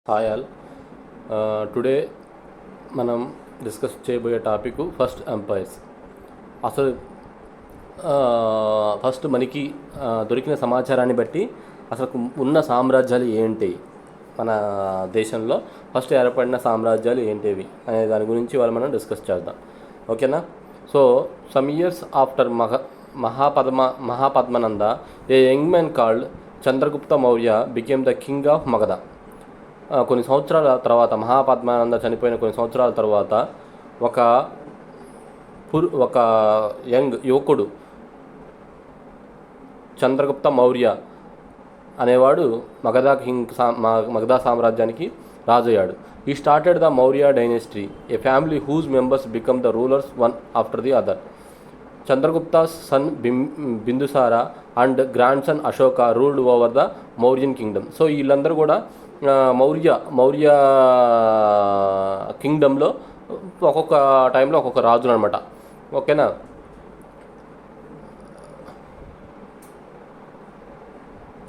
Hi all. Today మనం discuss చేయబోయే topic first empires. అసలు ఫస్ట్ మనకి దొరికిన సమాచారాన్ని బట్టి అసలు ఉన్న సామ్రాజ్యాలు ఏంటి, మన దేశంలో ఫస్ట్ ఏర్పడిన సామ్రాజ్యాలు ఏంటివి అనే దాని గురించి వాళ్ళు మనం డిస్కస్ చేద్దాం. ఓకేనా? So some years after Mahapadmananda, A young man called Chandragupta Maurya became the king of Magadha. కొన్ని సంవత్సరాల తర్వాత, మహాపద్మానంద చనిపోయిన కొన్ని సంవత్సరాల తర్వాత ఒక యువకుడు చంద్రగుప్త మౌర్య అనేవాడు మగధా సామ్రాజ్యానికి రాజు అయ్యాడు. ఈ started the Maurya dynasty, a family whose members become the rulers one after the other. Chandragupta's son Bindusara and grandson Ashoka ruled over the Mauryan kingdom. So వీళ్ళందరూ కూడా మౌర్య కింగ్డమ్లో ఒక్కొక్క టైంలో ఒక్కొక్క రాజులు అనమాట. ఓకేనా?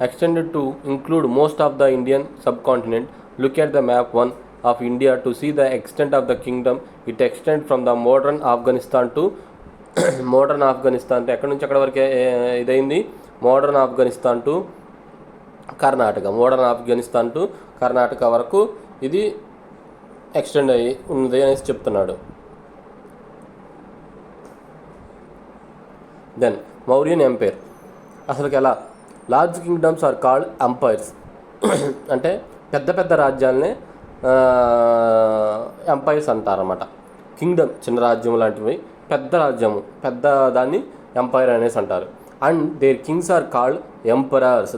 Extended to include most of the Indian subcontinent. Look at the map 1 of India to see the extent of the kingdom. It extend from the modern Afghanistan to అంటే ఎక్కడి నుంచి ఎక్కడి వరకే ఇదైంది? మోడర్న్ ఆఫ్ఘనిస్తాన్ టు కర్ణాటక వరకు ఇది ఎక్స్టెండ్ అయ్యి ఉన్నది అనేసి చెప్తున్నాడు. దెన్ మౌర్యన్ ఎంపైర్ అసలుకి ఎలా? Large kingdoms are called empires. అంటే పెద్ద పెద్ద రాజ్యాలనే ఎంపైర్స్ అంటారన్నమాట. కింగ్డమ్ చిన్న రాజ్యం లాంటివి, పెద్ద రాజ్యము పెద్ద దాన్ని ఎంపైర్ అనేసి అంటారు. And their kings are called emperors.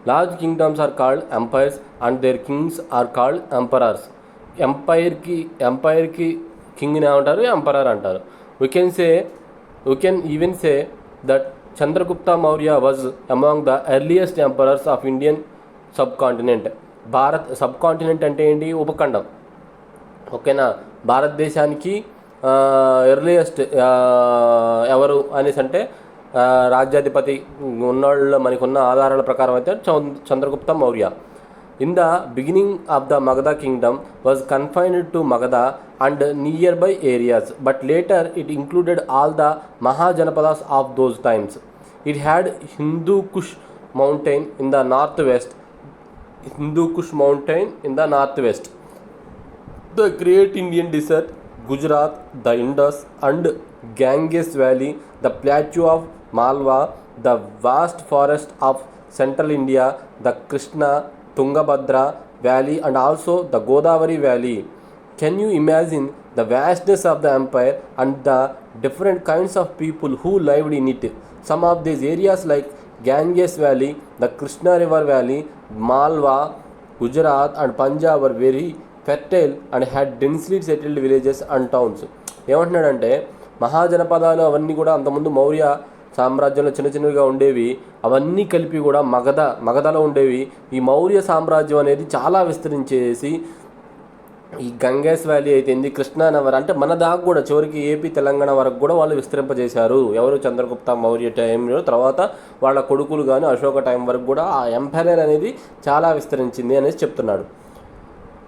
Large kingdoms are called empires and their kings are called emperors. ఎంపైర్కి కింగ్ని ఏమంటారు? ఎంపరర్ అంటారు. We can even say that Chandragupta Maurya was among the earliest emperors of Indian subcontinent. Bharat subcontinent అంటే ఏంటి? ఉపఖండం. ఓకేనా? భారతదేశానికి earliest ఎవరు అనేసి అంటే రాజ్యాధిపతి ఉన్నవాళ్ళు మనకున్న ఆధారాల ప్రకారం అయితే Chandragupta Maurya. In the beginning of the Magadha kingdom was confined to Magadha and nearby areas, but later it included all the Mahajanapadas of those times. It had Hindu Kush mountain in the northwest, the Great Indian Desert, Gujarat, the Indus and Ganges Valley, the plateau of Malwa, the vast forest of central India, the Krishna, Tungabhadra Valley and also the Godavari Valley. Can you imagine the vastness of the empire and the different kinds of people who lived in it? Some of these areas like Ganges Valley, the Krishna River Valley, Malwa, Gujarat and Punjab were very fertile and had densely settled villages and towns. ఏమంటున్నాడంటే మహాజనపదాలు అవన్నీ కూడా అంతకుముందు మౌర్య సామ్రాజ్యంలో చిన్న చిన్నవిగా ఉండేవి, అవన్నీ కలిపి కూడా మగధలో ఉండేవి. ఈ మౌర్య సామ్రాజ్యం అనేది చాలా విస్తరించేసి ఈ గంగేస్ వ్యాలీ అయితేంది, కృష్ణా నగర్ అంటే మన దాకా కూడా చివరికి ఏపీ తెలంగాణ వరకు కూడా వాళ్ళు విస్తరింపజేశారు. ఎవరు? చంద్రగుప్త మౌర్య టైంలో. తర్వాత వాళ్ళ కొడుకులు కానీ అశోక టైం వరకు కూడా ఆ ఎంపైర్ అనేది చాలా విస్తరించింది అనేసి చెప్తున్నాడు.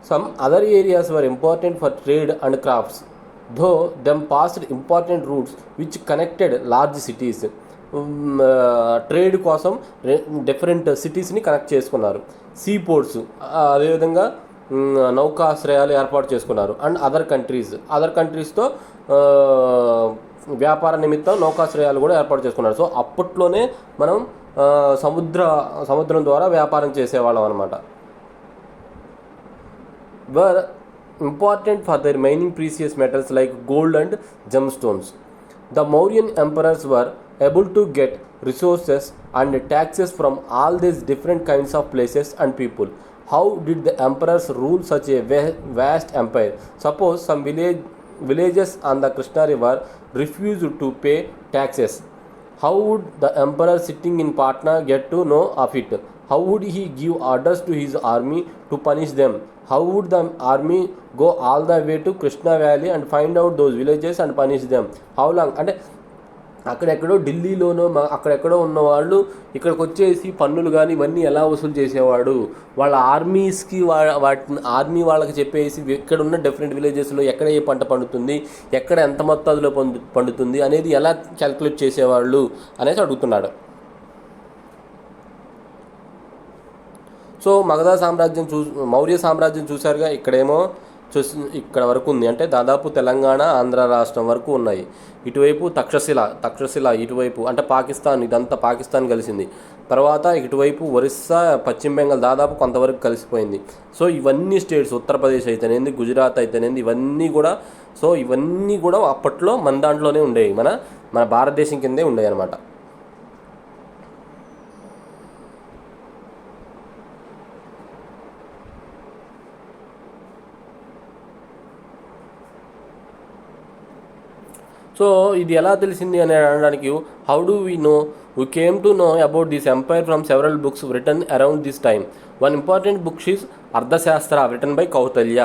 Some other areas were important for trade and crafts, though them passed important routes which connected large cities. Trade కోసం డిఫరెంట్ సిటీస్ని కనెక్ట్ చేసుకున్నారు. సీ పోర్ట్స్, అదేవిధంగా నౌకాశ్రయాలు ఏర్పాటు చేసుకున్నారు. అండ్ అదర్ కంట్రీస్తో వ్యాపార నిమిత్తం నౌకాశ్రయాలు కూడా ఏర్పాటు చేసుకున్నారు. సో అప్పట్లోనే మనం సముద్రం ద్వారా వ్యాపారం చేసేవాళ్ళం అనమాట. Important for their mining precious metals like gold and gemstones. The Mauryan emperors were able to get resources and taxes from all these different kinds of places and people. How did the emperors rule such a vast empire? Suppose some villages on the Krishna River refused to pay taxes. How would the emperor sitting in Patna get to know of it? How would he give orders to his army to punish them? How would the army go all the way to Krishna Valley and find out those villages and punish them? How long? అంటే అక్కడెక్కడో ఢిల్లీలోనో అక్కడెక్కడో ఉన్నవాళ్ళు ఇక్కడికి వచ్చేసి పన్నులు కానీ ఇవన్నీ ఎలా వసూలు చేసేవాడు, వాళ్ళ ఆర్మీస్కి వాటిని ఆర్మీ వాళ్ళకి చెప్పేసి ఇక్కడ ఉన్న డిఫరెంట్ విలేజెస్లో ఎక్కడ ఏ పంట పండుతుంది, ఎక్కడ ఎంత మొత్తాదులో పండుతుంది అనేది ఎలా క్యాల్కులేట్ చేసేవాళ్ళు అనేసి అడుగుతున్నాడు. సో మగధ సామ్రాజ్యం మౌర్య సామ్రాజ్యం చూసారుగా, ఇక్కడేమో ఇక్కడ వరకు ఉంది, అంటే దాదాపు తెలంగాణ ఆంధ్ర రాష్ట్రం వరకు ఉన్నాయి. ఇటువైపు తక్షశిల ఇటువైపు అంటే పాకిస్తాన్, ఇదంతా పాకిస్తాన్ కలిసింది. తర్వాత ఇటువైపు ఒరిస్సా, పశ్చిమ బెంగాల్ దాదాపు కొంతవరకు కలిసిపోయింది. సో ఇవన్నీ స్టేట్స్, ఉత్తరప్రదేశ్ అయితేనేది, గుజరాత్ అయితేనేది, ఇవన్నీ కూడా అప్పట్లో మన దాంట్లోనే ఉండేవి, మన భారతదేశం కిందే ఉండేవి అనమాట. సో ఇది ఎలా తెలిసింది అని అనడానికి, how do we know? We came to know about this empire from several books written around this time. One important book is Arthashastra written by Kautilya.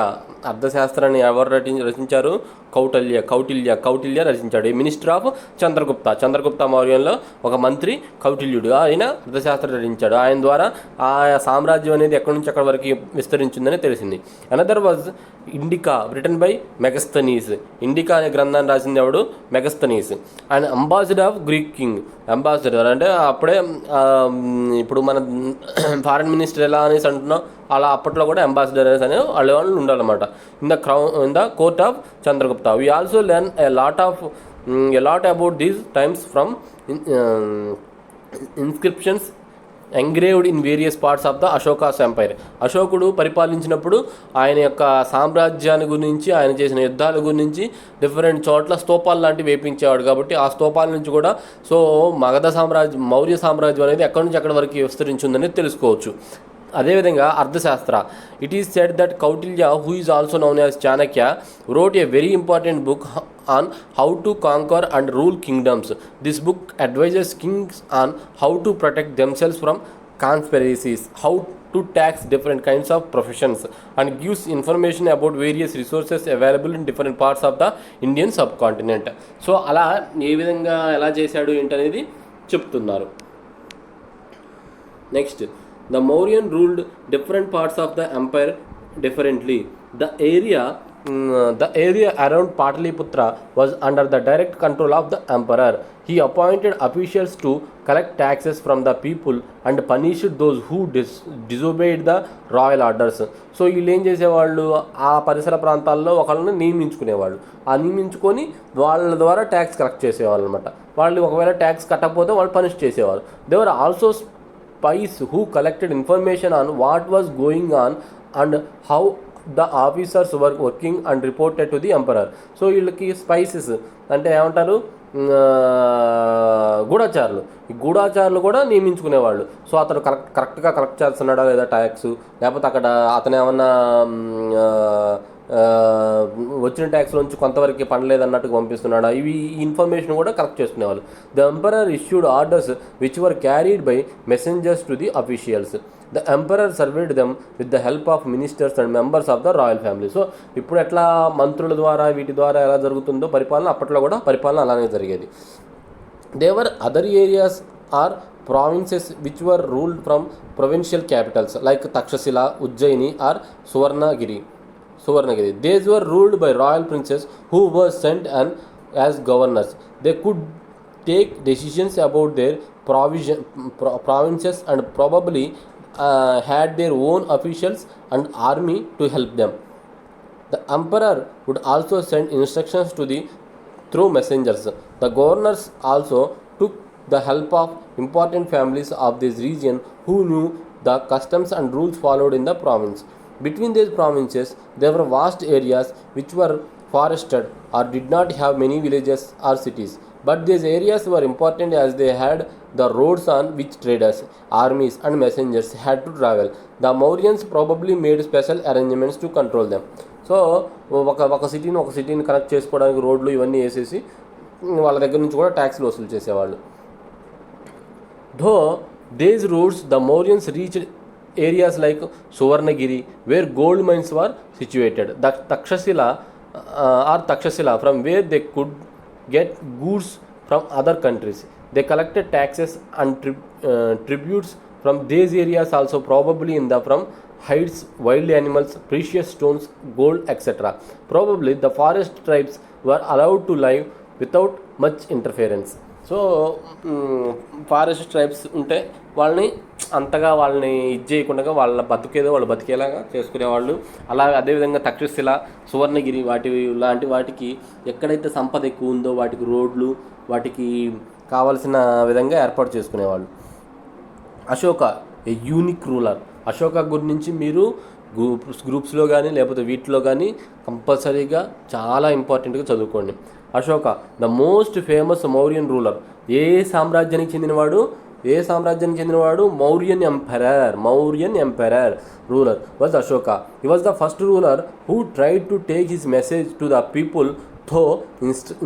అర్థశాస్త్రాన్ని ఎవరు రచించారు? కౌటిల్య రచించాడు. మినిస్టర్ ఆఫ్ చంద్రగుప్త మౌర్యంలో ఒక మంత్రి కౌటిల్యుడు, ఆయన అర్థశాస్త్రం రచించాడు. ఆయన ద్వారా ఆ సామ్రాజ్యం అనేది ఎక్కడి నుంచి ఎక్కడి వరకు విస్తరించిందని తెలిసింది. Another was indica written by Megasthenes. Indica అనే గ్రంథాన్ని రాసింది ఎవడు? Megasthenes. And ambassador of Greek king. Ambassador అంటే అప్పుడే ఇప్పుడు మన ఫారెన్ మినిస్టర్ ఎలా అనేసి అంటున్నాం, అలా అప్పట్లో కూడా అంబాసిడర్ అనేసి అనే వాళ్ళు ఉండాలన్నమాట. In the court of Chandragupta. We also learn a lot about these times from inscriptions engraved in various parts of the Ashoka's empire. అశోకుడు పరిపాలించినప్పుడు ఆయన యొక్క సామ్రాజ్యాన్ని గురించి, ఆయన చేసిన యుద్ధాల గురించి డిఫరెంట్ చోట్ల స్తూపాలు లాంటివి వేపించేవాడు. కాబట్టి ఆ స్తూపాల నుంచి కూడా సో మౌర్య సామ్రాజ్యం అనేది ఎక్కడి నుంచి ఎక్కడి వరకు విస్తరించిందనేది తెలుసుకోవచ్చు. అదేవిధంగా అర్థశాస్త్ర. It is said that Kautilya, who is also noun as Chanakya, wrote a very important book on how to conquer and rule kingdoms. This book advises kings on how to protect themselves from conspiracies, how to tax different kinds of professions, and gives information about various resources available in different parts of the Indian subcontinent. So అలా ఏ విధంగా ఎలా చేశాడు ఏంటనేది చెప్తున్నారు. Next, the Mauryan ruled different parts of the empire differently. The area around Pataliputra was under the direct control of the emperor. He appointed officials to collect taxes from the people and punished those who disobeyed the royal orders. So వీళ్ళు ఏం చేసేవాళ్ళు, ఆ పరిసర ప్రాంతాల్లో ఒకళ్ళని నియమించుకునేవాళ్ళు. ఆ నియమించుకొని వాళ్ళ ద్వారా ట్యాక్స్ కలెక్ట్ చేసేవాళ్ళు అనమాట. వాళ్ళు ఒకవేళ ట్యాక్స్ కట్టకపోతే వాళ్ళు పనిష్ చేసేవారు. They were also spies who collected information on what was going on and how the officers were working and reported to the emperor. So వీళ్ళకి స్పైసెస్ అంటే ఏమంటారు, గూఢచారులు. ఈ గూఢచారులు కూడా నియమించుకునేవాళ్ళు. సో అతను కరెక్ట్గా కలెక్ట్ చేస్తున్నాడా లేదా ట్యాక్స్, లేకపోతే అక్కడ అతను ఏమన్నా వచ్చిన ట్యాక్స్ నుంచి కొంతవరకు పండలేదన్నట్టుగా పంపిస్తున్నాడా, ఈ ఇన్ఫర్మేషన్ కూడా కలెక్ట్ చేసుకునేవాళ్ళు. The emperor issued orders which were carried by messengers to the officials. The emperor surveyed them with the help of ministers and members of the royal family. So ఇప్పుడు ఎట్లా మంత్రుల ద్వారా వీటి ద్వారా ఎలా జరుగుతుందో పరిపాలన, అప్పట్లో కూడా పరిపాలన అలానే జరిగేది. Their other areas are provinces which were ruled from provincial capitals like Takshashila, Ujjaini or Suvarnagiri. These were ruled by royal princes who were sent as governors. They could take decisions about their provinces and probably had their own officials and army to help them. The emperor would also send instructions through messengers. The governors also took the help of important families of this region who knew the customs and rules followed in the province. Between these provinces, there were vast areas which were forested or did not have many villages or cities. But these areas were important as they had the roads on which traders, armies and messengers had to travel. The Mauryans probably made special arrangements to control them. So ఒక సిటీని connect చేసుకోవడానికి రోడ్లు ఇవన్నీ వేసేసి వాళ్ళ దగ్గర నుంచి కూడా ట్యాక్స్లు వసూలు చేసేవాళ్ళు. Though These routes, the Mauryans reached areas like Suvarnagiri, where gold mines were situated. The Takshashila, from where they could get goods from other countries. They collected taxes and tributes from these areas also, probably in the from hides, wild animals, precious stones, gold, etc. Probably the forest tribes were allowed to live without much interference. So forest tribes ఉంటే వాళ్ళని అంతగా వాళ్ళని ఇది చేయకుండా వాళ్ళ బతికేదో వాళ్ళు బతికేలాగా చేసుకునేవాళ్ళు. అలా అదేవిధంగా తక్షశిల, సువర్ణగిరి లాంటి వాటికి ఎక్కడైతే సంపద ఎక్కువ ఉందో వాటికి రోడ్లు, వాటికి కావలసిన విధంగా ఏర్పాటు చేసుకునేవాళ్ళు. Ashoka a unique ruler. Ashoka గురించి మీరు గ్రూప్స్లో కానీ లేకపోతే వీటిలో కానీ కంపల్సరీగా చాలా ఇంపార్టెంట్గా చదువుకోండి. Ashoka the most famous Mauryan ruler. ఏ సామ్రాజ్యానికి చెందినవాడు? Mauryan emperor ruler was Ashoka. He was the first ruler who tried to take his message to the people though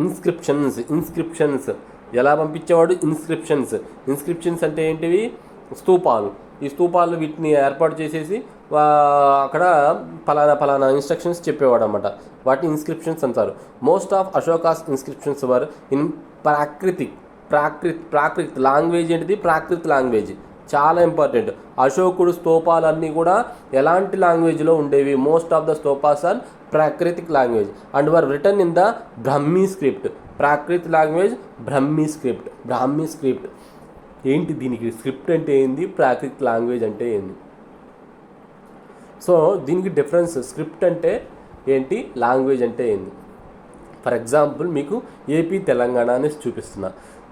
inscriptions. ఎలా పంపించేవాడు? ఇన్స్క్రిప్షన్స్ అంటే ఏంటివి? స్తూపాలు. ఈ స్తూపాలు వీటిని ఏర్పాటు చేసేసి అక్కడ పలానా ఇన్స్ట్రక్షన్స్ చెప్పేవాడు అనమాట. వాటిని ఇన్స్క్రిప్షన్స్ అంటారు. Most of Ashoka's inscriptions were in Prakrit language. ఏంటిది? ప్రాకృత్ లాంగ్వేజ్ చాలా ఇంపార్టెంట్. అశోకుడు స్తూపాలన్నీ కూడా ఎలాంటి లాంగ్వేజ్లో ఉండేవి? Most of the stupas are Prakritic language and were written in the Brahmi script. Prakrit language, Brahmi script. ఏంటి దీనికి? స్క్రిప్ట్ అంటే ఏంది? ప్రాకృత్ లాంగ్వేజ్ అంటే ఏంది? సో దీనికి డిఫరెన్స్. స్క్రిప్ట్ అంటే ఏంటి, లాంగ్వేజ్ అంటే ఏంది? ఫర్ ఎగ్జాంపుల్ మీకు ఏపీ, తెలంగాణ అనేసి చూపిస్తున్నా.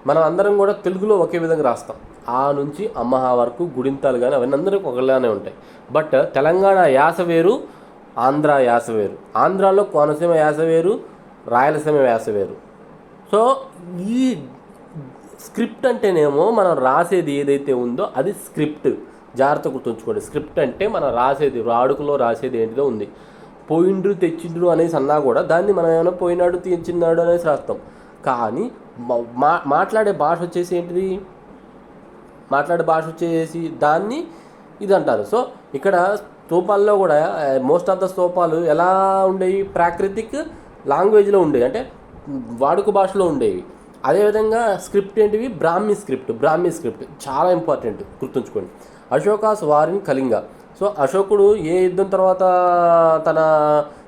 మనం అందరం కూడా తెలుగులో ఒకే విధంగా రాస్తాం. ఆ నుంచి అమ్మహా వరకు గుడింతాలు కానీ అవన్నీ అందరికీ ఒకలానే ఉంటాయి. బట్ తెలంగాణ యాస వేరు, ఆంధ్ర యాస వేరు. ఆంధ్రాలో కోనసీమ యాస వేరు, రాయలసీమ యాస వేరు. సో ఈ స్క్రిప్ట్ అంటేనేమో మనం రాసేది ఏదైతే ఉందో అది స్క్రిప్ట్. జాగ్రత్త గుర్తుంచుకోండి. స్క్రిప్ట్ అంటే మనం రాసేది, వాడుకలో రాసేది ఏంటిదో ఉంది. పోయిండ్రు తెచ్చిండ్రు అనేసి అన్నా కూడా దాన్ని మనం ఏమైనా పోయినాడు తెచ్చినాడు అనేసి రాస్తాం. కానీ మాట్లాడే భాష వచ్చేసి ఏంటిది? దాన్ని ఇది అంటారు. సో ఇక్కడ స్తూపాల్లో కూడా మోస్ట్ ఆఫ్ ద స్తూపాలు ఎలా ఉండేవి? ప్రాకృతిక్ లాంగ్వేజ్లో ఉండేవి, అంటే వాడుక భాషలో ఉండేవి. అదేవిధంగా స్క్రిప్ట్ ఏంటివి? బ్రాహ్మీ స్క్రిప్ట్ చాలా ఇంపార్టెంట్, గుర్తుంచుకోండి. Ashoka's war in Kalinga. So అశోకుడు ఏ యుద్ధం తర్వాత తన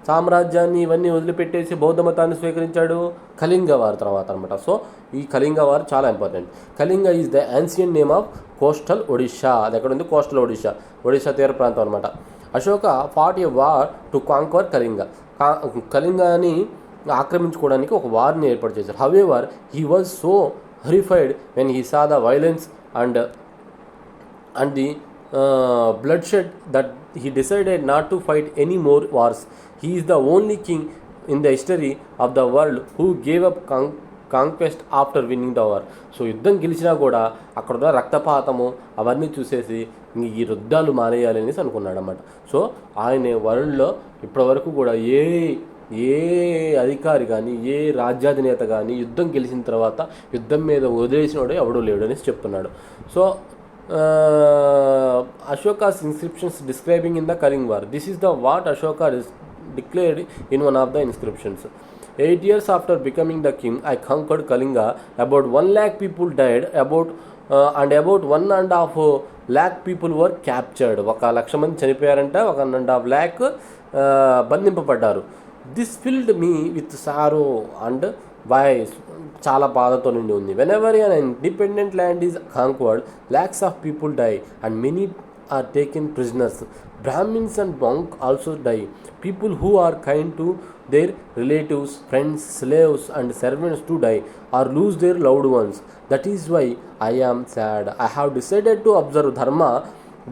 సామ్రాజ్యాన్ని ఇవన్నీ వదిలిపెట్టేసి బౌద్ధ మతాన్ని స్వీకరించాడు? కళింగ వార్ తర్వాత అనమాట. సో ఈ కళింగ వార్ చాలా important. Kalinga is the ancient name of coastal Odisha. అది ఎక్కడ ఉంది? కోస్టల్ ఒడిషా తీర ప్రాంతం అనమాట. Ashoka fought a war to conquer కళింగని ఆక్రమించుకోవడానికి ఒక వార్ని ఏర్పాటు చేశారు. However he was so horrified when he saw the violence and the bloodshed that he decided not to fight any more wars. He is the only king in the history of the world who gave up conquest after winning the war. So యుద్ధం గెలిచినా కూడా అక్కడ ఉన్న రక్తపాతము అవన్నీ చూసేసి ఈ యుద్ధాలు మానేయాలి అనేసి అనుకున్నాడు అన్నమాట. సో ఆయన వరల్డ్లో ఇప్పటివరకు కూడా ఏ అధికారి కానీ ఏ రాజ్యాధినేత కానీ యుద్ధం గెలిచిన తర్వాత యుద్ధం మీద వదిలేసినోడే ఎవడూ లేడు అనేసి చెప్తున్నాడు. So Ashoka's inscriptions describing in the Kaling War. This is the what Ashoka declared in one of the inscriptions. 8 years after becoming the king, I conquered Kalinga. About 1 lakh people died. About 1.5 lakh people were captured. 1 లక్ష మంది చనిపోయారంట, 1.5 lakh బంధింపబడ్డారు. This filled me with sorrow and voice చాలా బాధతో నిండి ఉంది. Whenever an independent land is conquered, lakhs of people die and many are taken prisoners. Brahmins and monks also die. People who are kind to their relatives, friends, slaves and servants to die or lose their loved ones. That is why I am sad. I have decided to observe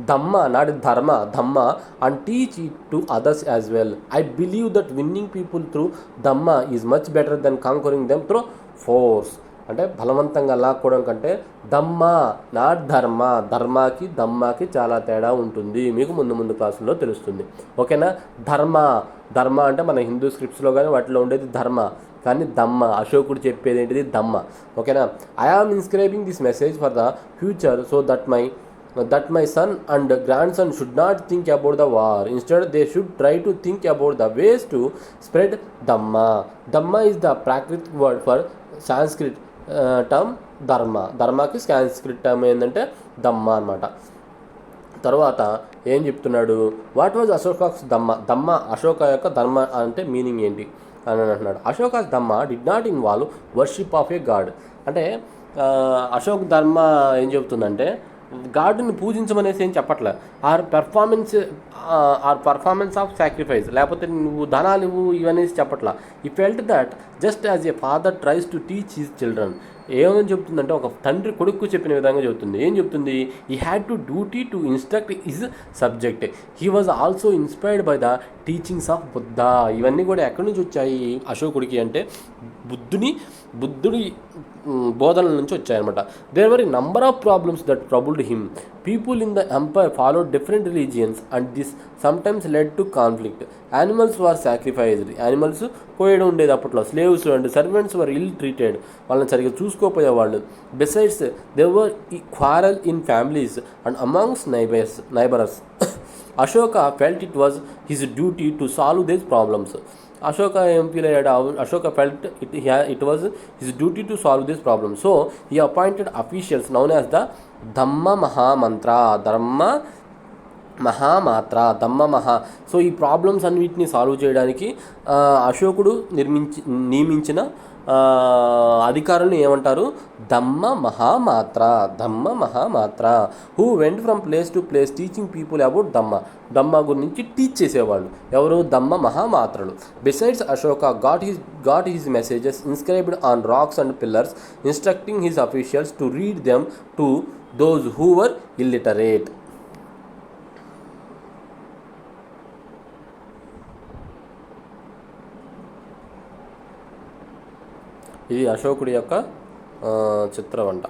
Dhamma, not Dhamma, and teach it to others as well. I believe that winning people through Dhamma is much better than conquering them through force. అంటే బలవంతంగా లాక్కోవడం కంటే not ధర్మాకి చాలా తేడా ఉంటుంది. మీకు ముందు క్లాసుల్లో తెలుస్తుంది. ఓకేనా? ధర్మ అంటే మన హిందూ స్క్రిప్ట్స్లో కానీ వాటిలో ఉండేది ధర్మ, కానీ అశోకుడు చెప్పేది ఏంటిది? ఓకేనా? I am inscribing this message for the future so that my that my son and grandson should not think about the war. Instead, they should try to think about the ways to spread Dhamma. Dhamma is the Prakrit word for Sanskrit term ధర్మ. ధర్మకి Sanskrit term ఏంటంటే దమ్మ అనమాట. తర్వాత ఏం చెప్తున్నాడు, what was Ashoka's dhamma. Dhamma Ashoka యొక్క ధర్మ అంటే meaning ఏంటి అని అంటున్నాడు. Ashoka's dhamma did not involve worship of a god. అంటే అశోక్ ధర్మ ఏం చెబుతుందంటే గాడ్ని పూజించమనేసి ఏం చెప్పట్లే. పర్ఫార్మెన్స్ ఆఫ్ సాక్రిఫైస్, లేకపోతే నువ్వు ధనాలు ఇవ్వు ఇవనేసి చెప్పట్లా. He felt that just as a father tries to teach his children. ఏమని చెప్తుందంటే ఒక తండ్రి కొడుకు చెప్పిన విధంగా చెబుతుంది. ఏం చెప్తుంది, he had to duty to instruct his subject. He was also inspired by the teachings of Buddha. ఇవన్నీ కూడా ఎక్కడి నుంచి వచ్చాయి అశోకుడికి అంటే బుద్ధుడి బోధనల నుంచి వచ్చాయన్నమాట. There were a number of problems that troubled him. People in the empire followed different religions and this sometimes led to conflict. Animals were sacrificed. Animals కోయడం ఉండేది అప్పట్లో. Slaves and servants were ill treated. వాళ్ళని సరిగ్గా చూసుకోపోయేవాళ్ళు. Besides they were quarrel in families and amongst neighbours. Ashoka felt it was his duty to solve these problems. Ashoka ఏం feel అయ్యాడు, Ashoka felt it was his duty to solve this problem. So he appointed officials known as the Dhamma Mahamantra. So ఈ problems అన్నిటిని solve చేయడానికి అశోకుడు నియమించిన అధికారులను ఏమంటారు, Dhamma Mahamatra. Who went from place to place teaching people about Dhamma గురించి టీచ్ చేసేవాళ్ళు. ఎవరు, ధమ్మ మహామాత్రలు. Besides Ashoka got his messages inscribed on rocks and pillars, instructing his officials to read them to those who were illiterate. ఇది అశోకుడి యొక్క చిత్రవంట.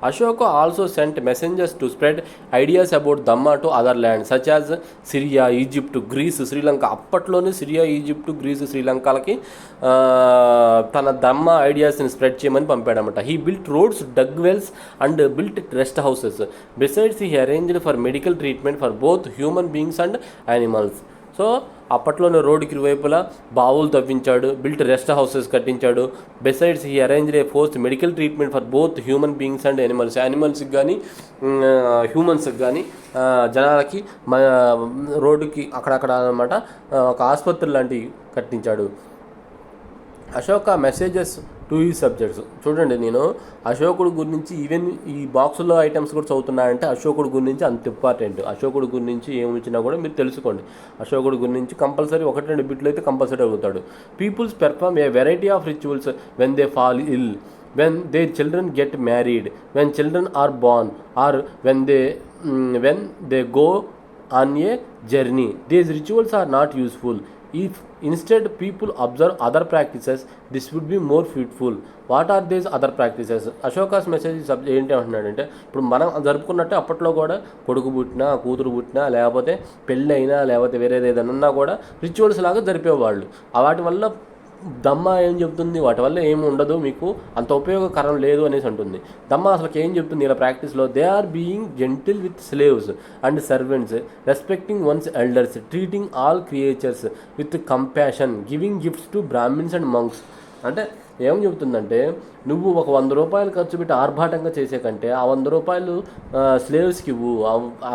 Ashoka also sent messengers to spread ideas about Dhamma to other lands such as Syria, Egypt, Greece, Sri Lanka. అప్పట్లోనే Syria, Egypt, Greece, శ్రీలంకలకి తన ధమ్మ ఐడియాస్ని spread చేయమని పంపాడనమాట. He built roads, dug wells and built rest houses. Besides he arranged for medical treatment for both human beings and animals. So అప్పట్లోనే రోడ్డుకి ఇరువైపులా బావులు తవ్వించాడు, బిల్ట్ రెస్ట్ హౌసెస్ కట్టించాడు. Besides he arranged a force medical treatment for both human beings and యానిమల్స్కి కానీ హ్యూమన్స్కి కానీ జనాలకి రోడ్డుకి అక్కడక్కడ అనమాట ఒక ఆసుపత్రి లాంటివి కట్టించాడు. అశోక మెసేజెస్ టు ఈ సబ్జెక్ట్స్. చూడండి, నేను అశోకుడు గురించి ఈవెన్ ఈ బాక్సులో ఐటమ్స్ కూడా చదువుతున్నానంటే అశోకుడు గురించి అంత ఇంపార్టెంట్. అశోకుడు గురించి ఏమిచ్చినా కూడా మీరు తెలుసుకోండి. అశోకుడు గురించి కంపల్సరీ 1-2 బిట్లు అయితే కంపల్సరీ అవుతాడు. Peoples perform a variety of rituals when they fall ill, when their children get married, when children are born, or when they go on a journey. These rituals are not useful. If instead people observe other practices, this would be more fruitful. What are these other practices? Ashoka's message ఏంటి అంటున్నాడంటే, ఇప్పుడు మనం జరుపుకున్నట్టే అప్పట్లో కూడా కొడుకు పుట్టినా, కూతురు పుట్టినా, లేకపోతే పెళ్ళి అయినా, లేకపోతే వేరేది ఏదన్నా కూడా రిచువల్స్ లాగా జరిపేవాళ్ళు. వాటి వల్ల దమ్మ ఏం చెప్తుంది, వాటి వల్ల ఏమి ఉండదు, మీకు అంత ఉపయోగకరం లేదు అనేసి అంటుంది. దమ్మ అసలు ఏం చెప్తుంది ఇలా ప్రాక్టీస్లో? They are being gentle with slaves and servants, respecting one's elders, treating all creatures with compassion, giving gifts to brahmins and monks. అంటే ఏం చెబుతుందంటే, నువ్వు ఒక 100 రూపాయలు ఖర్చు పెట్టి ఆర్భాటంగా చేసే కంటే ఆ 100 రూపాయలు స్లేవ్స్కి ఇవ్వు,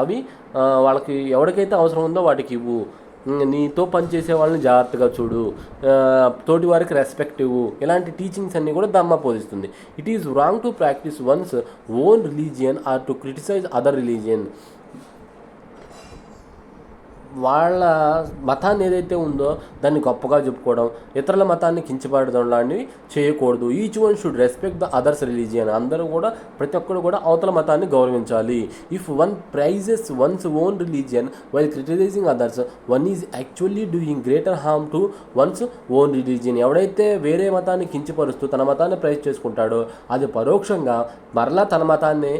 అవి వాళ్ళకి ఎవరికైతే అవసరం ఉందో వాటికి ఇవ్వు, నీతో పనిచేసే వాళ్ళని జాగ్రత్తగా చూడు, తోటి వారికి రెస్పెక్ట్ ఇవ్వు. ఇలాంటి టీచింగ్స్ అన్నీ కూడా దమ్మ బోధిస్తుంది. It is wrong to practice one's own religion or to criticize other religion. వాళ్ళ మతాన్ని ఏదైతే ఉందో దాన్ని గొప్పగా చెప్పుకోవడం, ఇతరుల మతాన్ని కించపడడం లాంటివి చేయకూడదు. Each one should respect the others religion. అందరూ కూడా, ప్రతి ఒక్కరు కూడా అవతల మతాన్ని గౌరవించాలి. If one praises one's own religion while criticizing others, one is actually doing greater harm to one's own religion. ఎవడైతే వేరే మతాన్ని కించపరుస్తూ తన మతాన్ని ప్రైజ్ చేసుకుంటాడో అది పరోక్షంగా మరలా తన మతాన్ని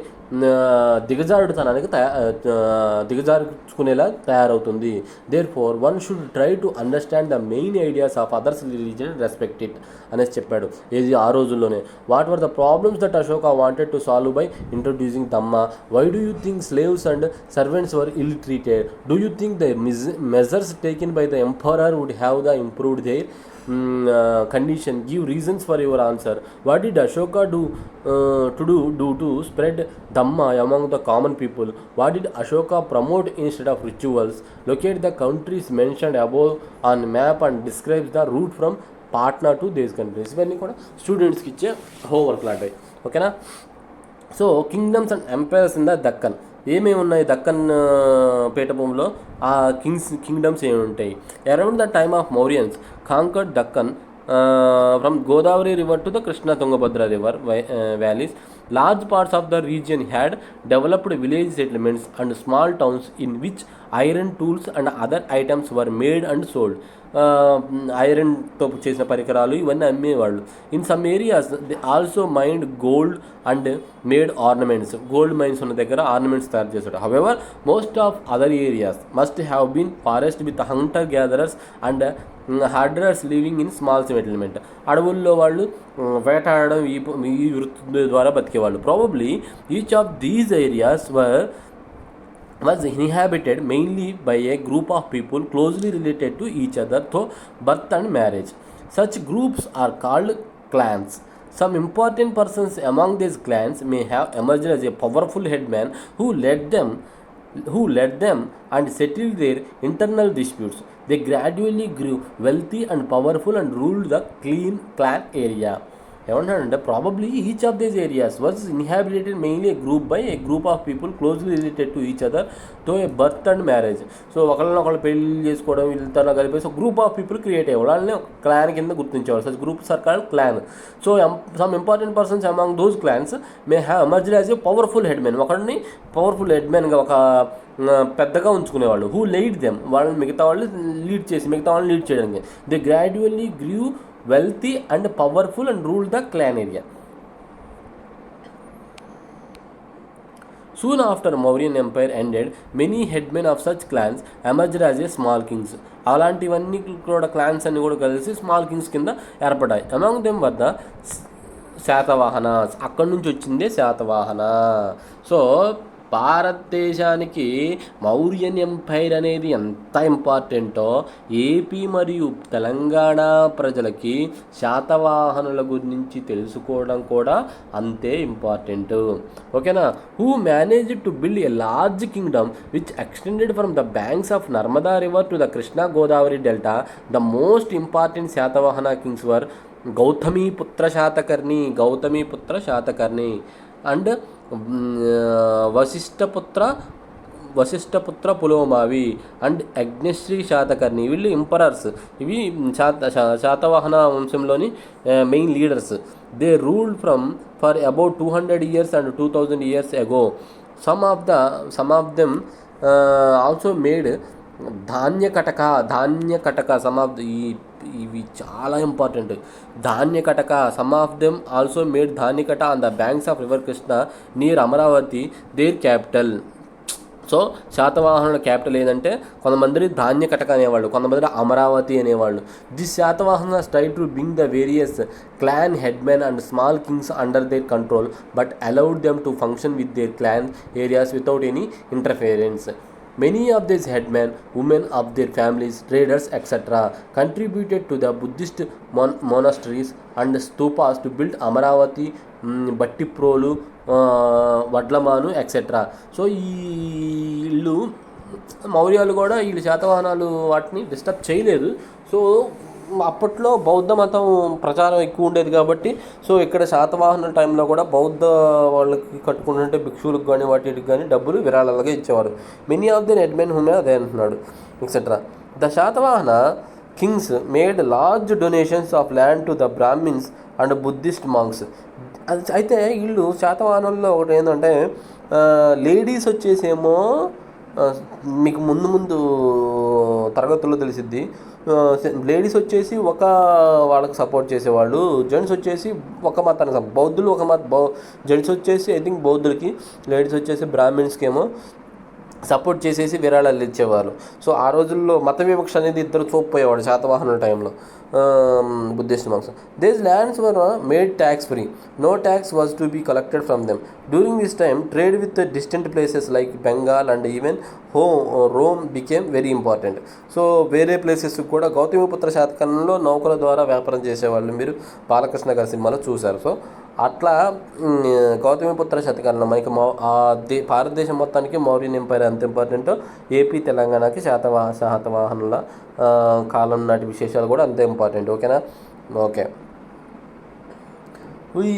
దిగజార్చుకునేలా తయారవుతుంది. Therefore one should try to understand the main ideas of others religion respect it అనేసి చెప్పాడు. ఇది ఆ రోజుల్లోనే. What were the problems that Ashoka wanted to solve by introducing dhamma? Why do you think slaves and servants were ill treated? Do you think the measures taken by the emperor would have the improved their condition? Give reasons for your answer. What did Ashoka do to spread Dhamma among the common people? What did Ashoka promote instead of rituals? Locate the countries mentioned above on map and describe the route from Patna to these countries. ఇవన్నీ కూడా స్టూడెంట్స్కి ఇచ్చే homework లాంటివి. ఓకేనా? So kingdoms and empires in the Deccan ఏమేమి ఉన్నాయి? దక్కన్ పీఠభూమిలో ఆ కింగ్డమ్స్ ఏమి ఉంటాయి? Around the time of Mauryans conquered Deccan from Godavari river to the Krishna Tungabhadra river valleys. Large parts of the region had developed village settlements and small towns in which iron tools and other items were made and sold. ఐరన్తో చేసిన పరికరాలు ఇవన్నీ అమ్మేవాళ్ళు. In some areas they also mined gold and made ornaments. Gold mines ఉన్న దగ్గర ornaments తయారు చేశాడు. However most of other areas must have been forest with hunter gatherers and herders living in small settlement. అడవుల్లో వాళ్ళు వేటాడడం ఈ వృత్తి ద్వారా బతికేవాళ్ళు. Probably each of these areas was inhabited mainly by a group of people closely related to each other through birth and marriage. Such groups are called clans. Some important persons among these clans may have emerged as a powerful headman who led them and settled their internal disputes. They gradually grew wealthy and powerful and ruled the clan area. ఏమంటాడంటే probably each of these areas was inhabited mainly A group of people closely related to each other తో ఏ birth and marriage. So ఒకళ్ళనొకళ్ళు పెళ్లి చేసుకోవడం వీళ్ళతో కలిపేసి ఒక group of people create అయ్యేవాళ్ళు. వాళ్ళని క్లాన్ కింద గుర్తించేవాళ్ళు. Such groups are called clan. So some important persons among those clans may have emerged as a powerful headmen. ఒకడిని పవర్ఫుల్ హెడ్మెన్గా ఒక పెద్దగా ఉంచుకునేవాళ్ళు. హూ లీడ్ దెమ్, వాళ్ళని మిగతా వాళ్ళని లీడ్ చేయడానికి. They gradually grew wealthy and powerful and ruled the clan area. Soon after Mauryan Empire ended, many headmen of such clans emerged as a small kings. అలాంటివన్నీ కూడా clans అన్ని కూడా కలిసి small Kings కింద ఏర్పడ్డాయి. అమాంగ్ దెమ్ వద్ద శాతవాహన, అక్కడి నుంచి వచ్చిందే శాతవాహన. సో భారతదేశానికి మౌర్యన్ ఎంపైర్ అనేది ఎంత ఇంపార్టెంటో ఏపీ మరియు తెలంగాణ ప్రజలకి శాతవాహనుల గురించి తెలుసుకోవడం కూడా అంతే ఇంపార్టెంట్. ఓకేనా? Who managed to build a large kingdom which extended from the banks of Narmada river to the Krishna Godavari delta. The most important Satavahana kings were Gautamiputra Satakarni and Vashishthaputra Pulomavi and Agnishri Satakarni. వీళ్ళు ఇంపరర్స్. ఇవి శాతవాహన వంశంలోని main leaders. They ruled for about 200 years and 2000 years ago. Some of them also made Dhanyakataka. ఇవి చాలా important. Dhanyakataka. Some of them also made Dhanyakata on the banks of river Krishna near Amaravati their capital. So శాతవాహనుల capital ఏదంటే కొంతమంది ధాన్యకటక అనేవాళ్ళు, కొంతమంది అమరావతి అనేవాళ్ళు. This Satavahana try to bring the various clan headmen and small kings under their control but allowed them to function with their clan areas without any interference. Many of these headmen, women of their families, traders, etc., contributed to the Buddhist monasteries and stupas to build Amaravati, Battiprolu, Vadlamanu, etc. So వీళ్ళు మౌర్యాలు కూడా వీళ్ళు శాతవాహనాలు వాటిని disturb చేయలేదు. So అప్పట్లో బౌద్ధ మతం ప్రచారం ఎక్కువ ఉండేది కాబట్టి సో ఇక్కడ శాతవాహన టైంలో కూడా బౌద్ధ వాళ్ళకి కట్టుకుంటుంటే భిక్షువులకు కానీ వాటికి కానీ డబ్బులు విరాళాలుగా ఇచ్చేవారు. మెనీ ఆఫ్ ది హెడ్మెన్ హుమే అదే అంటున్నాడు etcetera. The Satavahana Kings made large donations of land to the Brahmins and Buddhist monks. అయితే వీళ్ళు శాతవాహనంలో ఒకటి ఏంటంటే లేడీస్ వచ్చేసేమో మీకు ముందు తరగతుల్లో తెలిసిద్ది. లేడీస్ వచ్చేసి ఒక వాళ్ళకి సపోర్ట్ చేసేవాళ్ళు, జెంట్స్ వచ్చేసి ఒక మతానికి బౌద్ధులు ఒక జెంట్స్ వచ్చేసి ఐ థింక్ బౌద్ధులకి, లేడీస్ వచ్చేసి బ్రాహ్మిన్స్కి ఏమో సపోర్ట్ చేసేసి విరాళాలు ఇచ్చేవారు. సో ఆ రోజుల్లో మత వివక్ష అనేది ఇద్దరు చూపపోయేవాడు శాతవాహనుల టైంలో. Buddhist monks. These lands were made tax free. No tax was to be collected from them. During this time, trade with the distant places like Bengal and even Rome became very important. So వేరే places కూడా గౌతమిపుత్ర శాతకర్ణంలో నౌకల ద్వారా వ్యాపారం చేసేవాళ్ళు మీరు బాలకృష్ణ గారి సినిమాలో చూశారు. So అట్లా గౌతమిపుత్ర శతకర్ణం మనకి భారతదేశం మొత్తానికి మౌర్యన్ ఎంపైర్ ఎంత ఇంపార్టెంటో ఏపీ తెలంగాణకి శాతవాహనుల కాలం నాటి విశేషాలు కూడా అంతే ఇంపార్టెంట్. ఓకేనా? Okay. We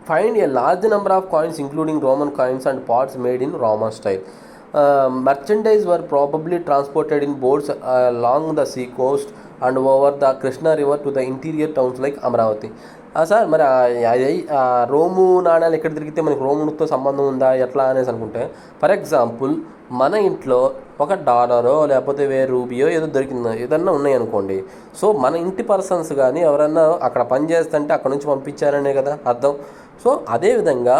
find a large number of coins including Roman coins and pots made in Roman style. Merchandise were probably transported in boats along the sea coast and over the Krishna river to the interior towns like Amravati. Sir మరి Rome నాణ్యాలు ఎక్కడ తిరిగితే మనకి రోముతో సంబంధం ఉందా ఎట్లా అనేసి అనుకుంటే, ఫర్ ఎగ్జాంపుల్ మన ఇంట్లో ఒక డాలరో లేకపోతే రూబియో ఏదో దొరికిందో ఏదన్నా ఉన్నాయనుకోండి, సో మన ఇంటి పర్సన్స్ కానీ ఎవరన్నా అక్కడ పని చేస్తుంటే అక్కడ నుంచి పంపించారనే కదా అర్థం. సో అదేవిధంగా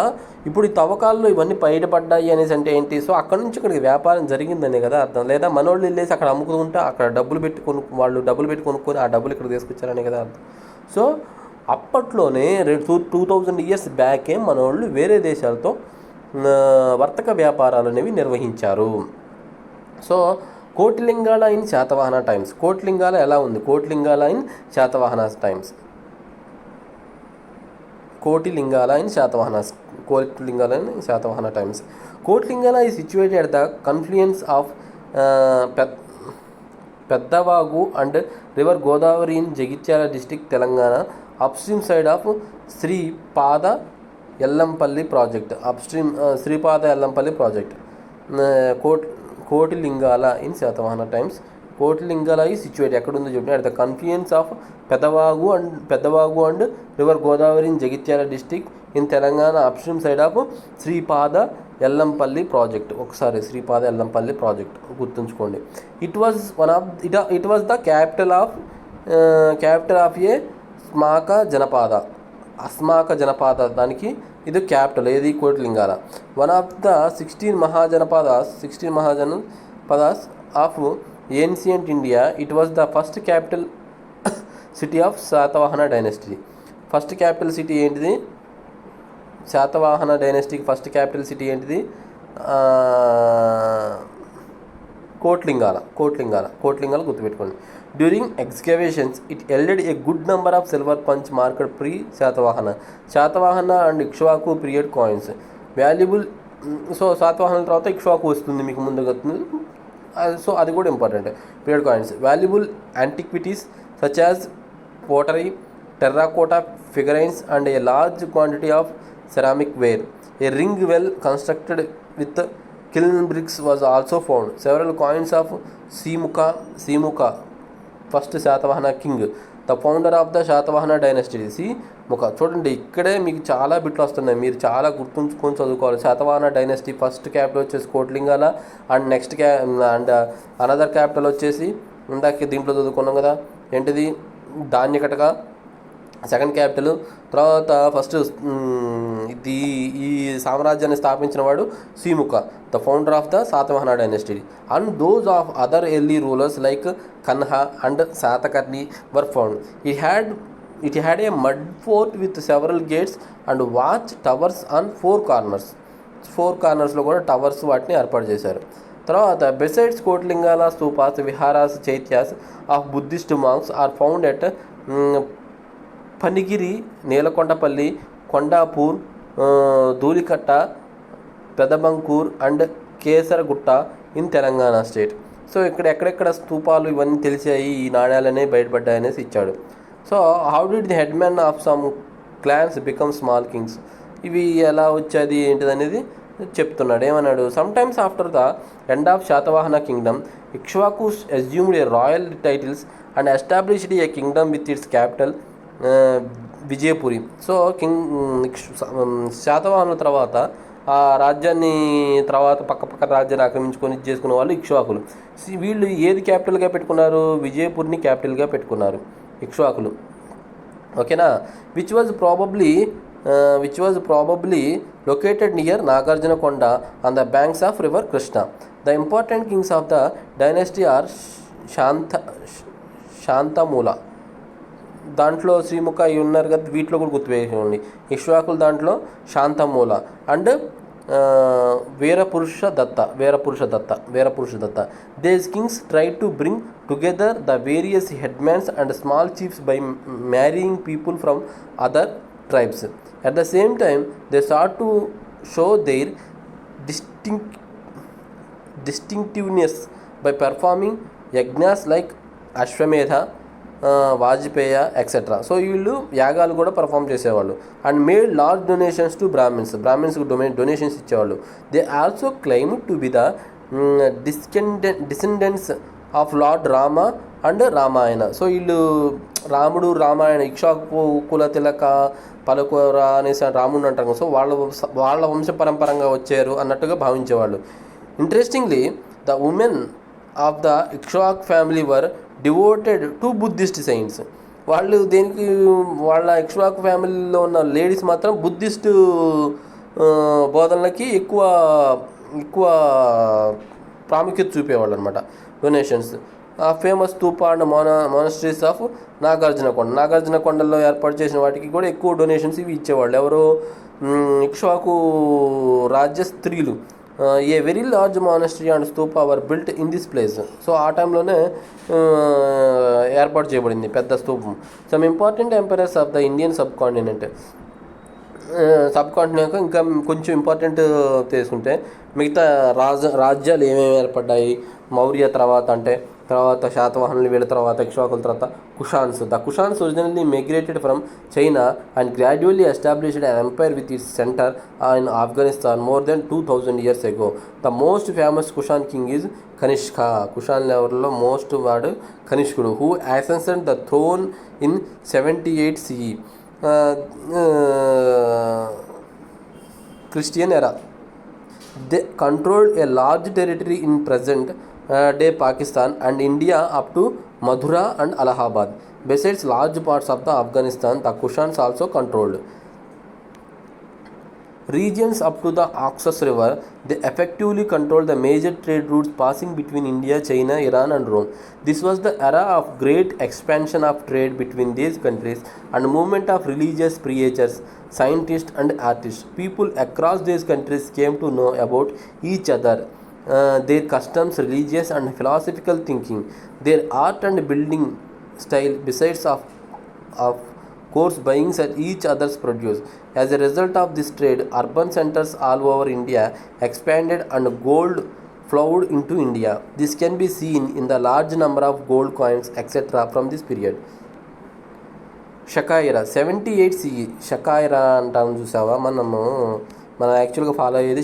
ఇప్పుడు ఈ తవ్వకాల్లో ఇవన్నీ బయటపడ్డాయి అనేసి అంటే ఏంటి, సో అక్కడ నుంచి ఇక్కడికి వ్యాపారం జరిగిందనే కదా అర్థం. లేదా మనోళ్ళు వెళ్ళేసి అక్కడ అమ్ముకుంటే అక్కడ వాళ్ళు డబ్బులు పెట్టి కొనుక్కొని ఆ డబ్బులు ఇక్కడ తీసుకొచ్చారనే కదా అర్థం. సో అప్పట్లోనే 2000 years బ్యాకే మనోళ్ళు వేరే దేశాలతో వర్తక వ్యాపారాలు అనేవి నిర్వహించారు. So Kotilingala in Satavahana times. Kotilingala ఎలా ఉంది? Kotilingala in Satavahana times. Kotilingala in Satavahana times. Kotilingala is situated at the confluence of Peddavagu and river Godavari in Jagtial district, Telangana. Upstream side of Sripada Yellampalli project. Sripada Yellampalli project. Kotilingala in Satavahana times. Kotilingala ఈ సిచ్యువేట్ ఎక్కడుందో చెప్పిన at the confluence of Peddavagu and river Godavari in Jagtial district in Telangana. Upstream side of Sripada Yellampalli project. ఒకసారి Sripada Yellampalli project గుర్తుంచుకోండి. It was the capital of a Asmaka Janapada. దానికి ఇది capital ఏది? Kotilingala. One of the 16 Mahajanapadas of ancient India. It was the first capital city of Satavahana dynasty. First capital city ఏంటిది? శాతవాహన డైనస్టీకి first capital city ఏంటిది? కోట్లింగాల గుర్తుపెట్టుకోండి. During excavations it yielded a good number of silver punch marked pre Satavahana and Ikshvaku period coins valuable. So శాతవాహనాల తర్వాత ఇక్ష్వాకు వస్తుంది మీకు ముందుగా, సో అది కూడా important. Period coins valuable antiquities such as pottery, terracotta figurines and a large quantity of ceramic ware. A ring well constructed with kiln bricks was also found. Several coins of Simuka, first Satavahana king, the founder of the Satavahana dynasty. Simuka. చూడండి ఇక్కడే మీకు చాలా బిట్లు వస్తున్నాయి, మీరు చాలా గుర్తుంచుకొని చదువుకోవాలి. శాతవాహన డైనస్టీ ఫస్ట్ క్యాపిటల్ వచ్చేసి Kotlingala and next and another capital వచ్చేసి ఇందాక దీంట్లో చదువుకున్నాం కదా ఏంటిది? Dhanyakataka second capital. తర్వాత ఫస్ట్ ఈ సామ్రాజ్యాన్ని స్థాపించిన వాడు Simuka, the founder of the Satavahana dynasty. And those of other early rulers like Kanha and Satakarni were found. It had a mud fort with several gates and watch towers on 4 కార్నర్స్లో కూడా టవర్స్ వాటిని ఏర్పాటు చేశారు. తర్వాత besides Kotlingala stupas, viharas, chaityas of Buddhist monks are found at Panigiri, Nelakondapalli, Kondapur, Dhulikatta, Pedabankur and Kesaragutta in Telangana state. So ఇక్కడ ఎక్కడెక్కడ స్తూపాలు ఇవన్నీ తెలిసాయి, ఈ నాణ్యాలనే బయటపడ్డాయనేసి ఇచ్చాడు. So how did the head man of some clans become small kings. ఇవి ఎలా వచ్చేది ఏంటిదనేది చెప్తున్నాడు. ఏమన్నాడు? Some times after the end of Satavahana kingdom Ikshvakus assumed a royal titles and established a kingdom with its capital Vijayapuri. So శాతవాహనుల తర్వాత ఆ రాజ్యాన్ని తర్వాత పక్క రాజ్యాన్ని ఆక్రమించుకొని చేసుకున్న వాళ్ళు ఇక్ష్వాకులు. వీళ్ళు ఏది క్యాపిటల్గా పెట్టుకున్నారు? విజయపూర్ని క్యాపిటల్గా పెట్టుకున్నారు ఇక్ష్వాకులు. ఓకేనా. Which was probably located near Nagarjunakonda on the banks of river Krishna. The important kings of the dynasty are Santamula. దాంట్లో శ్రీముఖ అవి ఉన్నారు కదా, వీటిలో కూడా గుర్తుపెట్టుకోండి. ఇక్ష్వాకులు దాంట్లో Santamula and Virapurusha Datta. These kings tried to bring together the various headmans and small chiefs by marrying people from other tribes. At the same time, they sought to show their distinctiveness by performing yajnas like Ashwamedha, Vajapeya etcetera. So వీళ్ళు యాగాలు కూడా perform చేసేవాళ్ళు. And made large donations to బ్రాహ్మిన్స్కి donations ఇచ్చేవాళ్ళు. They also claim to be the descendants of lord Rama and Ramayana. So వీళ్ళు రాముడు రామాయణ ఇక్ష్వాకుల తిలక పలుకుర అనేసి రాముడు అంటారు. సో వాళ్ళ వంశ పరంపరంగా వచ్చారు అన్నట్టుగా భావించేవాళ్ళు. Interestingly the women of the Ikshvaku family were devoted to Buddhist science. వాళ్ళు దేనికి, వాళ్ళ ఇక్ష్వాక్ ఫ్యామిలీలో ఉన్న లేడీస్ మాత్రం బుద్ధిస్ట్ బోధనలకి ఎక్కువ ప్రాముఖ్యత చూపేవాళ్ళు అనమాట. Donations famous Stupa and మోనస్ట్రీస్ of నాగార్జునకొండలో ఏర్పాటు చేసిన వాటికి కూడా ఎక్కువ డొనేషన్స్ ఇవి ఇచ్చేవాళ్ళు. ఎవరు? ఇక్ష్వాకు రాజ్య స్త్రీలు. A very large monastery and stupa were built in this place. So ఆ టైంలోనే ఏర్పాటు చేయబడింది పెద్ద స్తూపం. Some important emperors of the Indian subcontinent ఇంకా కొంచెం ఇంపార్టెంట్ తీసుకుంటే మిగతా రాజ్యాలు ఏమేమి ఏర్పడ్డాయి మౌర్య తర్వాత శాతవాహనులు, వీళ్ళ తర్వాత ఇక్ష్వాకుల తర్వాత Kushans. The Kushans originally migrated from China and gradually established an empire with its center in Afghanistan more than 2000 years ago. The most famous Kushan king is Kanishka. Cushion లెవెల్లో మోస్ట్ వాడు కనిష్కుడు, who ascended the throne in 78 CE. Christian era. They controlled a large territory in present day Pakistan and India up to Mathura and Allahabad. Besides large parts of the Afghanistan, the Kushans also controlled regions up to the Oxus River. They effectively controlled the major trade routes passing between India, China, Iran and Rome. This was the era of great expansion of trade between these countries and movement of religious preachers, scientists and artists. People across these countries came to know about each other, their customs, religious and philosophical thinking, their art and building style, besides of course buying each other's produce. As a result of this trade, urban centers all over India expanded and gold flowed into India. This can be seen in the large number of gold coins etc. from this period. షకాయిరా 78 CE. షకాయిరా అంటాము చూసావా, మనం యాక్చువల్గా follow అయ్యేది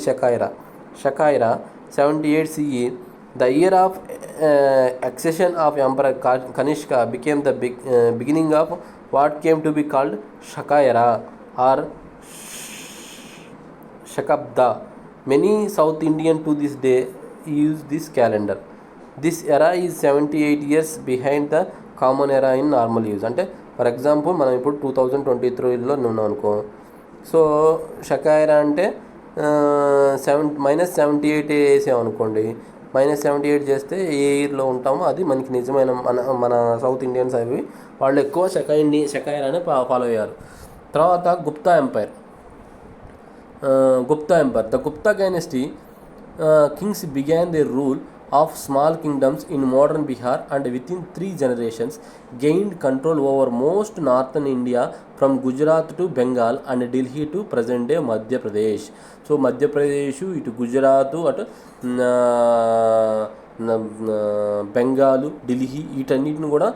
షకాయిరా 78 CE. The year of accession of Emperor Kanishka became the beginning of what came to be called Shakaira or Shakabda. Many South Indian to this day use this calendar. This era is 78 years behind the common era in normal use. అంటే for example మనం ఇప్పుడు 2023లో ఉన్నాం అనుకో. So షకాయిరా అంటే -78 వేసామనుకోండి. -78 చేస్తే ఏ ఇయర్లో ఉంటామో అది మనకి నిజమైన మన సౌత్ ఇండియన్స్ అవి వాళ్ళు ఎక్కువ షకాయిరాని ఫాలో అయ్యారు. తర్వాత Gupta empire. The Gupta dynasty kings began their rule of small kingdoms in modern Bihar and within 3 generations gained control over most northern India from Gujarat to Bengal and Delhi to present day Madhya Pradesh. So Madhya Pradesh ఇటు గుజరాత్ అటు బెంగాలు ఢిల్లీ వీటన్నిటిని కూడా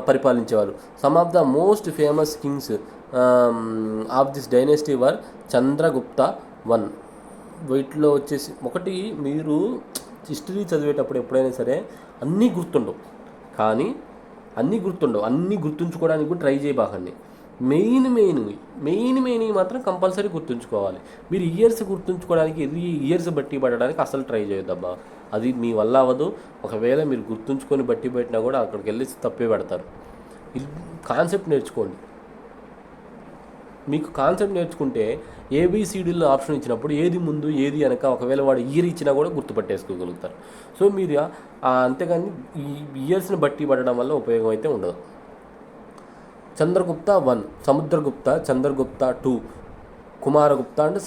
పరిపాలించేవారు. Some of the most famous kings of this dynasty were Chandragupta I. వీటిలో వచ్చేసి ఒకటి, మీరు history చదివేటప్పుడు ఎప్పుడైనా సరే అన్నీ గుర్తుండవు, అన్నీ గుర్తుంచుకోవడానికి కూడా ట్రై చేయబాకండి. మెయిన్ మాత్రం కంపల్సరీ గుర్తుంచుకోవాలి. మీరు ఇయర్స్ గుర్తుంచుకోవడానికి ఇయర్స్ బట్టి పడడానికి అసలు ట్రై చేయొద్దబ్బా, అది మీ వల్ల అవ్వదు. ఒకవేళ మీరు గుర్తుంచుకొని బట్టి పెట్టినా కూడా అక్కడికి వెళ్ళి తప్పే పెడతారు. కాన్సెప్ట్ నేర్చుకోండి. మీకు కాన్సెప్ట్ నేర్చుకుంటే ఏబిసిడీలో ఆప్షన్ ఇచ్చినప్పుడు ఏది ముందు ఏది వెనక ఒకవేళ వాడు ఇయర్ ఇచ్చినా కూడా గుర్తుపట్టేసుకోగలుగుతారు. సో మీరు అంతేగాని ఈ ఇయర్స్ని బట్టి పడడం వల్ల ఉపయోగం అయితే ఉండదు. Chandragupta 1, Samudragupta, Chandragupta 2, Kumaragupta and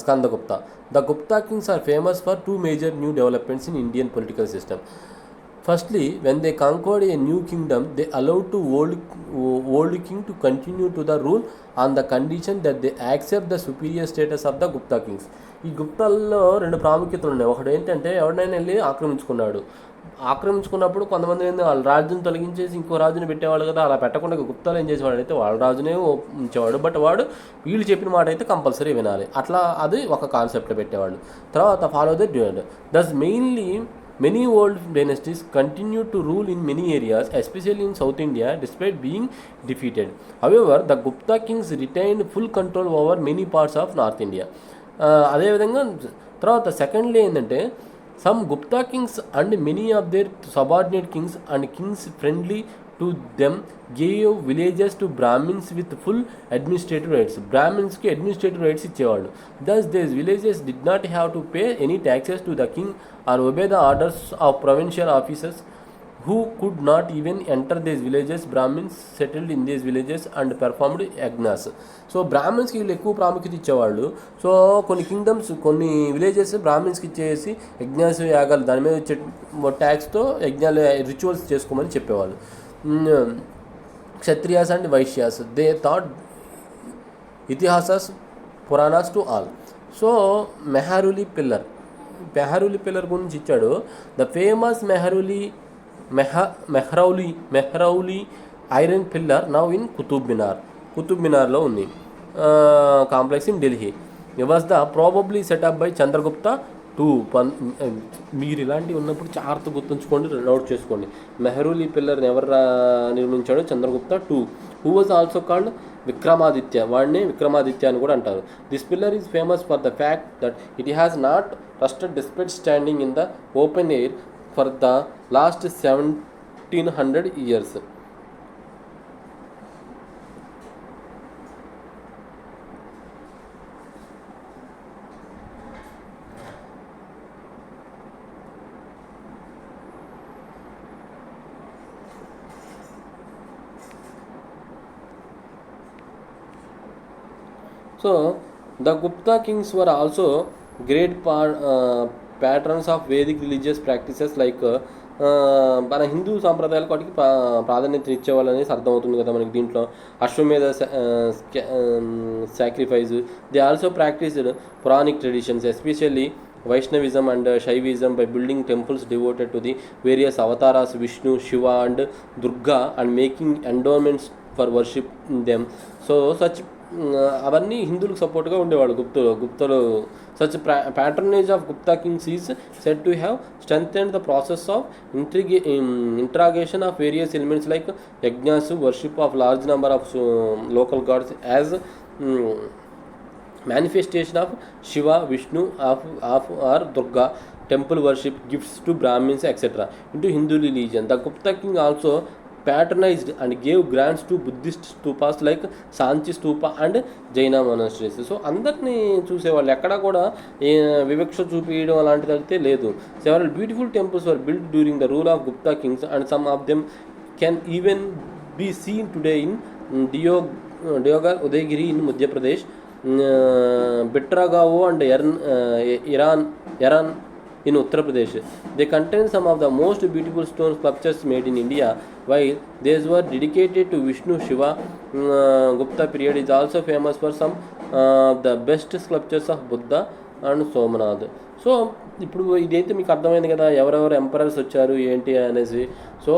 Skandagupta. The Gupta kings are famous for 2 major new developments in Indian political system. Firstly, when they conquered a new kingdom, they allowed to old king to continue to the rule on the condition that they accept the superior status of the Gupta kings. ఈ గుప్తాల్లో 2 ప్రాముఖ్యతలు ఉన్నాయి. ఒకటి ఏంటంటే ఎవడైనా వెళ్ళి ఆక్రమించుకున్నప్పుడు కొంతమంది వాళ్ళ రాజుని తొలగించేసి ఇంకో రాజుని పెట్టేవాళ్ళు కదా. అలా పెట్టకుండా గుప్తాలు ఏం చేసేవాడు అయితే వాళ్ళ రాజునే ఉంచేవాడు. బట్ వాడు వీళ్ళు చెప్పిన మాట అయితే కంపల్సరీ వినాలి. అట్లా అది ఒక కాన్సెప్ట్లో పెట్టేవాళ్ళు. తర్వాత follow the dual. Thus mainly many old dynasties continue to rule in many areas, especially in South India, despite being defeated. However, the Gupta kings retained full control over many parts of North India. అదేవిధంగా తర్వాత secondly ఏంటంటే some Gupta kings and many of their subordinate kings and kings friendly to them gave villages to Brahmins with full administrative rights. Brahminsకి administrative rights ఇచ్చేవాళ్ళు. Thus these villages did not have to pay any taxes to the king or obey the orders of provincial officers who could not even enter these villages. Brahmins settled in these villages and performed yagnas. So బ్రాహ్మిన్స్కి వీళ్ళు ఎక్కువ ప్రాముఖ్యత ఇచ్చేవాళ్ళు. So కొన్ని kingdoms కొన్ని villages బ్రాహ్మిన్స్కి ఇచ్చేసి యజ్ఞాస్ యాగాలు దాని మీద వచ్చే ట్యాక్స్తో యజ్ఞాలు రిచువల్స్ చేసుకోమని చెప్పేవాళ్ళు. Kshatriyas and Vaishyas they taught Itihasas Puranas to all. So Mehrauli pillar గురించి ఇచ్చాడు. The famous Mehrauli iron pillar now in Qutub మినార్లో ఉంది complex in Delhi. It was the probably set up by Chandragupta 2. మీరు ఇలాంటివి ఉన్నప్పుడు చార్ట్ గుర్తుంచుకోండి, నోట్ చేసుకోండి. మెహరౌలి పిల్లర్ని ఎవరు నిర్మించాడు? Chandragupta 2, who was also called Vikramaditya. వాడిని విక్రమాదిత్య అని కూడా అంటారు. This pillar is famous for the fact that it has not rusted despite standing in the open air for the last 1700 years. So, the Gupta kings were also great patrons of Vedic religious practices like మన హిందూ సాంప్రదాయాలకు వాటికి ప్రాధాన్యత ఇచ్చేవాళ్ళు అనేసి అర్థమవుతుంది కదా మనకి దీంట్లో. Ashvamedha sacrifice. They also practised Puranic traditions especially Vaishnavism and Shaivism by building temples devoted to the various avatars Vishnu, Shiva and Durga and making endowments for worship in them. So such అవన్నీ హిందువులకు సపోర్ట్గా ఉండేవాళ్ళు గుప్తలు. Such patronage of Gupta kings is said to have strengthened the process of integration of various elements like yajnas, worship of large number of local gods as manifestation of Shiva, Vishnu or Durga, temple worship, gifts to Brahmins, etc. into Hindu religion. The Gupta king also patronized and gave grants to Buddhist stupas like Sanchi stupa and Jaina monasteries. So అందరినీ చూసేవాళ్ళు, ఎక్కడా కూడా వివక్ష చూపించడం అలాంటిది అయితే లేదు. Several beautiful temples were built during the rule of Gupta kings and some of them can even be seen today in Deoghar, Udaygiri in Madhya Pradesh, Bitragaon and Iran in Uttar Pradesh. They contain some of the most beautiful stone sculptures made in India. While these were dedicated to Vishnu, Shiva, Gupta period is also famous for some the best sculptures of Buddha and Somanath. So ఇప్పుడు ఇదైతే మీకు అర్థమైంది కదా ఎవరెవరు emperors వచ్చారు ఏంటి అనేసి. So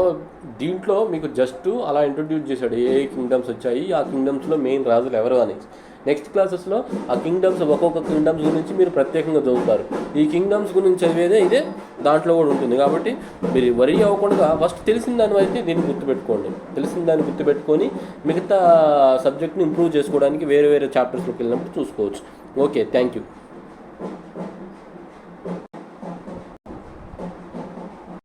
దీంట్లో మీకు జస్ట్ అలా ఇంట్రొడ్యూస్ చేశాడు ఏ కింగ్డమ్స్ వచ్చాయి, ఆ కింగ్డమ్స్లో మెయిన్ రాజులు ఎవరు అనేసి. నెక్స్ట్ క్లాసెస్లో ఆ కింగ్డమ్స్, ఒక్కొక్క కింగ్డమ్స్ గురించి మీరు ప్రత్యేకంగా చదువుతారు. ఈ కింగ్డమ్స్ గురించి చదివేదే ఇదే దాంట్లో కూడా ఉంటుంది. కాబట్టి మీరు వరీ అవ్వకుండా ఫస్ట్ తెలిసిన దాన్ని అయితే దీన్ని గుర్తుపెట్టుకోండి. తెలిసిన దాన్ని గుర్తుపెట్టుకొని మిగతా సబ్జెక్ట్ని ఇంప్రూవ్ చేసుకోవడానికి వేరే వేరే చాప్టర్స్లోకి వెళ్ళినప్పుడు చూసుకోవచ్చు. Okay, thank you.